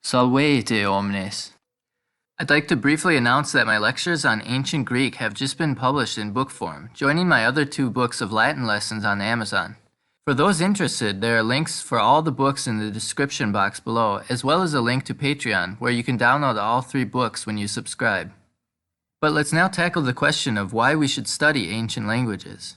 Salvete omnes. I'd like to briefly announce that my lectures on ancient Greek have just been published in book form, joining my other 2 books of Latin lessons on Amazon. For those interested, there are links for all the books in the description box below, as well as a link to Patreon, where you can download all 3 books when you subscribe. But let's now tackle the question of why we should study ancient languages.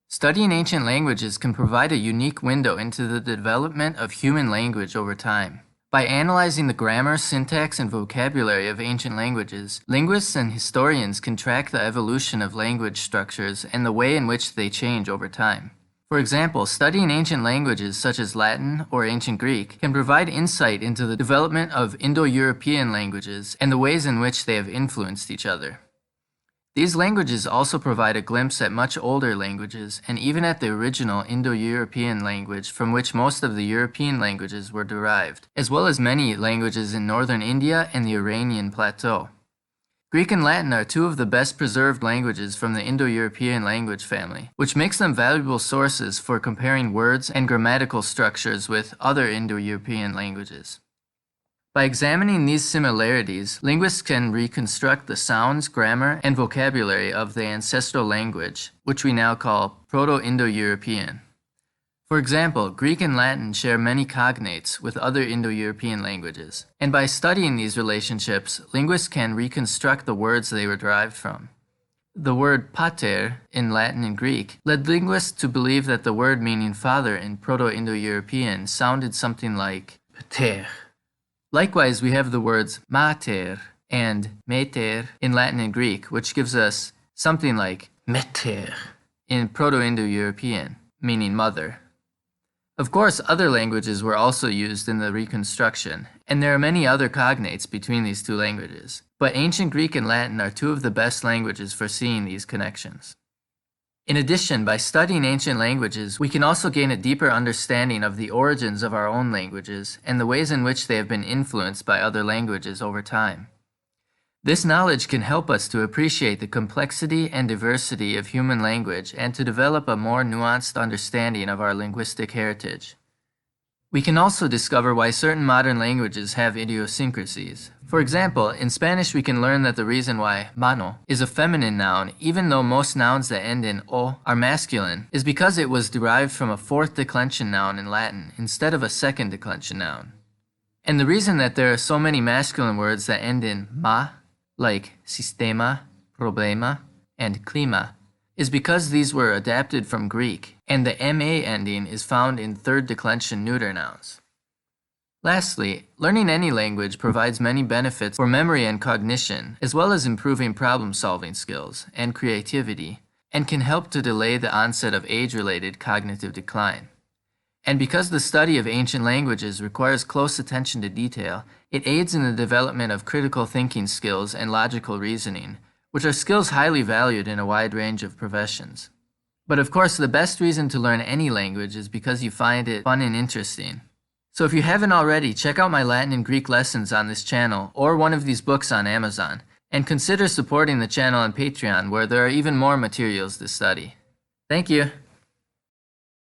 Studying ancient languages can provide a unique window into the development of human language over time. By analyzing the grammar, syntax, and vocabulary of ancient languages, linguists and historians can track the evolution of language structures and the way in which they change over time. For example, studying ancient languages such as Latin or ancient Greek can provide insight into the development of Indo-European languages and the ways in which they have influenced each other. These languages also provide a glimpse at much older languages and even at the original Indo-European language from which most of the European languages were derived, as well as many languages in northern India and the Iranian plateau. Greek and Latin are 2 of the best preserved languages from the Indo-European language family, which makes them valuable sources for comparing words and grammatical structures with other Indo-European languages. By examining these similarities, linguists can reconstruct the sounds, grammar, and vocabulary of the ancestral language, which we now call Proto-Indo-European. For example, Greek and Latin share many cognates with other Indo-European languages, and by studying these relationships, linguists can reconstruct the words they were derived from. The word pater in Latin and Greek led linguists to believe that the word meaning father in Proto-Indo-European sounded something like pater. Likewise, we have the words mater and meter in Latin and Greek, which gives us something like meter in Proto-Indo-European, meaning mother. Of course, other languages were also used in the reconstruction, and there are many other cognates between these 2 languages, but ancient Greek and Latin are 2 of the best languages for seeing these connections. In addition, by studying ancient languages, we can also gain a deeper understanding of the origins of our own languages and the ways in which they have been influenced by other languages over time. This knowledge can help us to appreciate the complexity and diversity of human language and to develop a more nuanced understanding of our linguistic heritage. We can also discover why certain modern languages have idiosyncrasies. For example, in Spanish we can learn that the reason why mano is a feminine noun, even though most nouns that end in o are masculine, is because it was derived from a 4th declension noun in Latin instead of a 2nd declension noun. And the reason that there are so many masculine words that end in ma, like sistema, problema, and klima, is because these were adapted from Greek, and the ma ending is found in 3rd declension neuter nouns. Lastly, learning any language provides many benefits for memory and cognition, as well as improving problem-solving skills and creativity, and can help to delay the onset of age-related cognitive decline. And because the study of ancient languages requires close attention to detail, it aids in the development of critical thinking skills and logical reasoning, which are skills highly valued in a wide range of professions. But of course, the best reason to learn any language is because you find it fun and interesting. So if you haven't already, check out my Latin and Greek lessons on this channel or one of these books on Amazon, and consider supporting the channel on Patreon, where there are even more materials to study. Thank you!